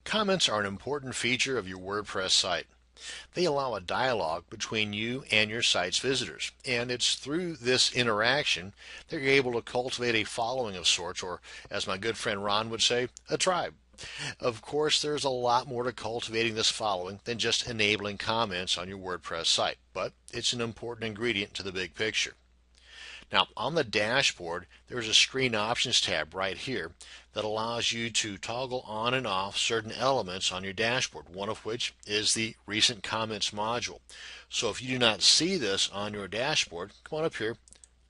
Comments are an important feature of your WordPress site. They allow a dialogue between you and your site's visitors, and it's through this interaction that you're able to cultivate a following of sorts, or as my good friend Ron would say, a tribe. Of course, there's a lot more to cultivating this following than just enabling comments on your WordPress site, but it's an important ingredient to the big picture. Now, on the dashboard, there's a Screen Options tab right here that allows you to toggle on and off certain elements on your dashboard, one of which is the Recent Comments module. So if you do not see this on your dashboard, come on up here,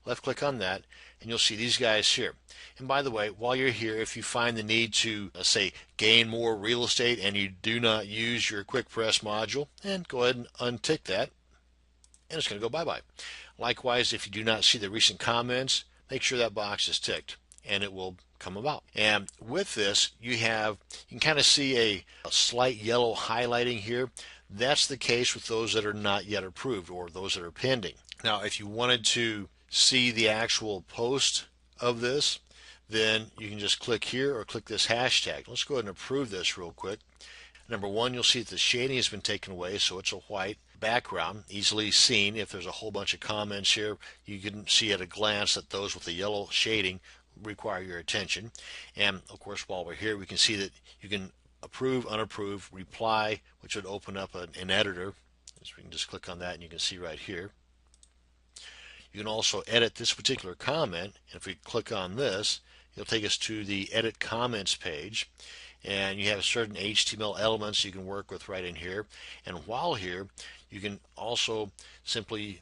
left click on that, and you'll see these guys here. And by the way, while you're here, if you find the need to, say, gain more real estate and you do not use your Quick Press module, and go ahead and untick that, and it's going to go bye-bye. Likewise, if you do not see the recent comments, make sure that box is ticked and it will come about. And with this, you can kind of see a slight yellow highlighting here. That's the case with those that are not yet approved or those that are pending. Now, if you wanted to see the actual post of this, then you can just click here or click this hashtag. Let's go ahead and approve this real quick. Number one, you'll see that the shading has been taken away, so it's a white background, easily seen. If there's a whole bunch of comments here, you can see at a glance that those with the yellow shading require your attention. And of course, while we're here, we can see that you can approve, unapprove, reply, which would open up an editor. So we can just click on that and you can see right here. You can also edit this particular comment. And if we click on this, it'll take us to the Edit Comments page. And you have certain HTML elements you can work with right in here. And while here, you can also simply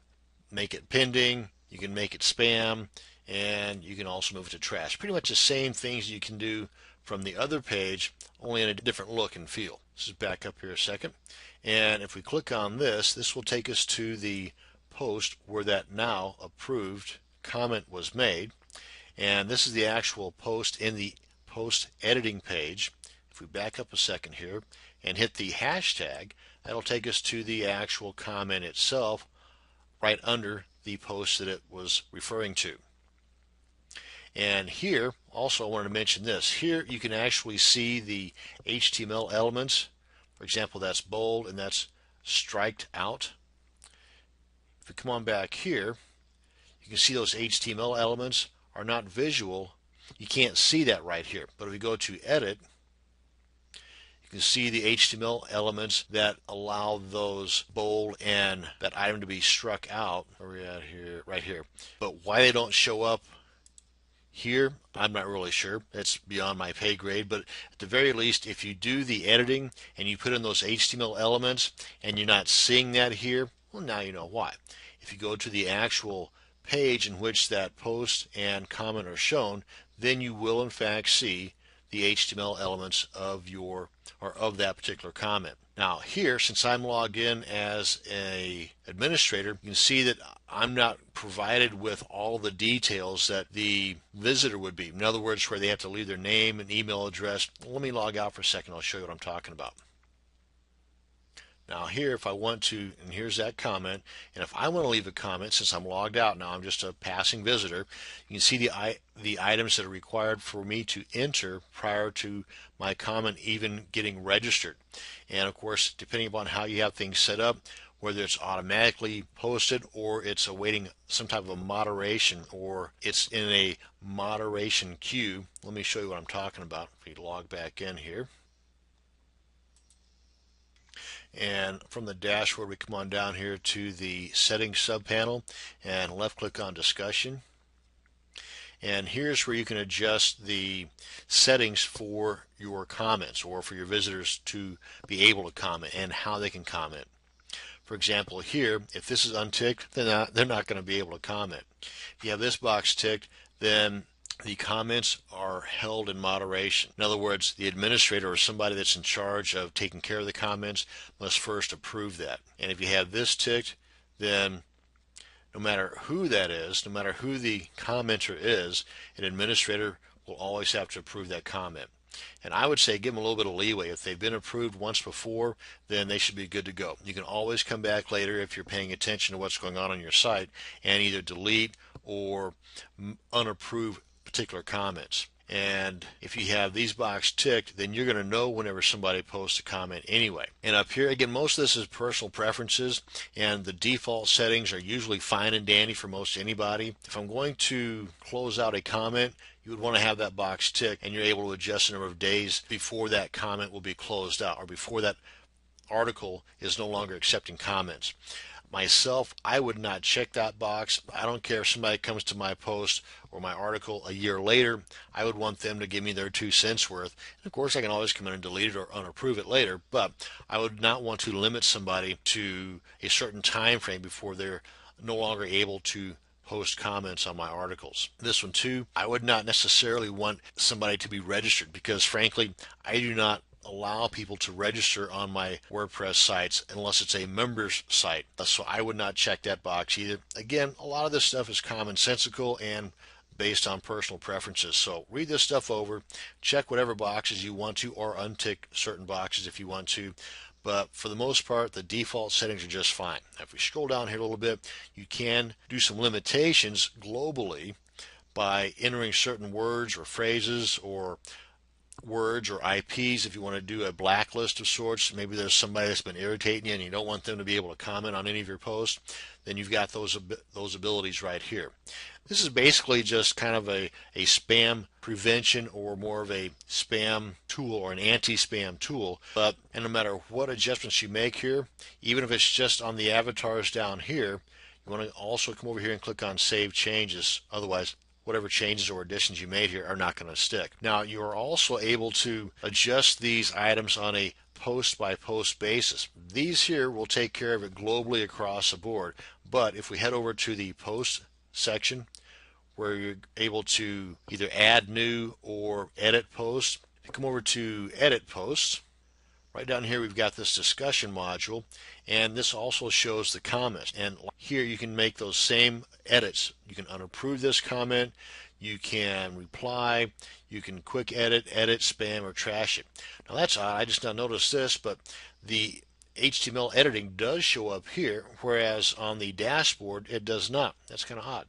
make it pending, you can make it spam, and you can also move it to trash. Pretty much the same things you can do from the other page, only in a different look and feel. This is back up here a second. And if we click on this, this will take us to the post where that now approved comment was made. And this is the actual post in the post editing page. If we back up a second here and hit the hashtag, that'll take us to the actual comment itself right under the post that it was referring to. And here, also I wanted to mention this. Here you can actually see the HTML elements. For example, that's bold and that's striked out. If we come on back here, you can see those HTML elements are not visual. You can't see that right here. But if we go to Edit, you can see the HTML elements that allow those bold and that item to be struck out. Where are we at here? Right here. But why they don't show up here, I'm not really sure. It's beyond my pay grade. But at the very least, if you do the editing and you put in those HTML elements and you're not seeing that here, well, now you know why. If you go to the actual page in which that post and comment are shown, then you will in fact see the HTML elements of that particular comment. Now here, since I'm logged in as an administrator, you can see that I'm not provided with all the details that the visitor would be. In other words, where they have to leave their name and email address. Let me log out for a second. I'll show you what I'm talking about. Now here, if I want to, and here's that comment, and if I want to leave a comment, since I'm logged out now, I'm just a passing visitor, you can see the items that are required for me to enter prior to my comment even getting registered. And of course, depending upon how you have things set up, whether it's automatically posted or it's awaiting some type of a moderation or it's in a moderation queue. Let me show you what I'm talking about. If we log back in here. And from the dashboard, we come on down here to the settings subpanel and left click on discussion. And here's where you can adjust the settings for your comments or for your visitors to be able to comment and how they can comment. For example, here, if this is unticked, then they're not going to be able to comment. If you have this box ticked, then the comments are held in moderation. In other words, the administrator or somebody that's in charge of taking care of the comments must first approve that. And if you have this ticked, then no matter who that is, no matter who the commenter is, an administrator will always have to approve that comment. And I would say give them a little bit of leeway. If they've been approved once before, then they should be good to go. You can always come back later if you're paying attention to what's going on your site and either delete or unapprove particular comments. And if you have these boxes ticked, then you're going to know whenever somebody posts a comment anyway. And up here, again, most of this is personal preferences, and the default settings are usually fine and dandy for most anybody. If I'm going to close out a comment, you would want to have that box ticked, and you're able to adjust the number of days before that comment will be closed out, or before that article is no longer accepting comments. Myself, I would not check that box. I don't care if somebody comes to my post or my article a year later. I would want them to give me their 2 cents worth. And of course, I can always come in and delete it or unapprove it later, but I would not want to limit somebody to a certain time frame before they're no longer able to post comments on my articles. This one too, I would not necessarily want somebody to be registered, because frankly, I do not allow people to register on my WordPress sites unless it's a members site. So I would not check that box either. Again, a lot of this stuff is commonsensical and based on personal preferences. So read this stuff over, check whatever boxes you want to, or untick certain boxes if you want to. But for the most part, the default settings are just fine. Now, if we scroll down here a little bit, you can do some limitations globally by entering certain words or phrases or words or IPs. If you want to do a blacklist of sorts, maybe there's somebody that's been irritating you and you don't want them to be able to comment on any of your posts, then you've got those abilities right here. This is basically just kind of a spam prevention, or more of a spam tool or an anti-spam tool. And no matter what adjustments you make here, even if it's just on the avatars down here, you want to also come over here and click on Save Changes. Otherwise, whatever changes or additions you made here are not going to stick. Now, you are also able to adjust these items on a post by post basis. These here will take care of it globally across the board. But if we head over to the post section, where you're able to either add new or edit posts, come over to edit posts. Right down here we've got this discussion module, and this also shows the comments. And here you can make those same edits. You can unapprove this comment, you can reply, you can quick edit, spam, or trash it. Now that's odd, I just now noticed this, but the HTML editing does show up here, whereas on the dashboard it does not. That's kind of odd.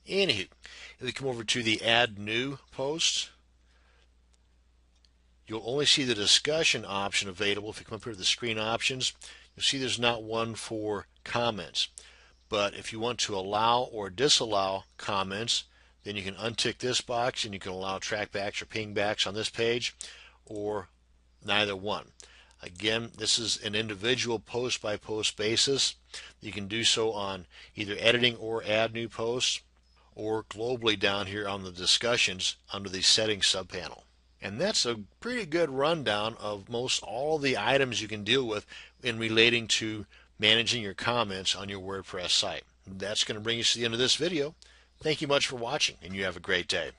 Anywho, if we come over to the add new posts, you'll only see the discussion option available. If you come up here to the screen options, you'll see there's not one for comments. But if you want to allow or disallow comments, then you can untick this box and you can allow trackbacks or pingbacks on this page, or neither one. Again, this is an individual post by post basis. You can do so on either editing or add new posts, or globally down here on the discussions under the settings subpanel. And that's a pretty good rundown of most all the items you can deal with in relating to managing your comments on your WordPress site. That's going to bring us to the end of this video. Thank you much for watching, and you have a great day.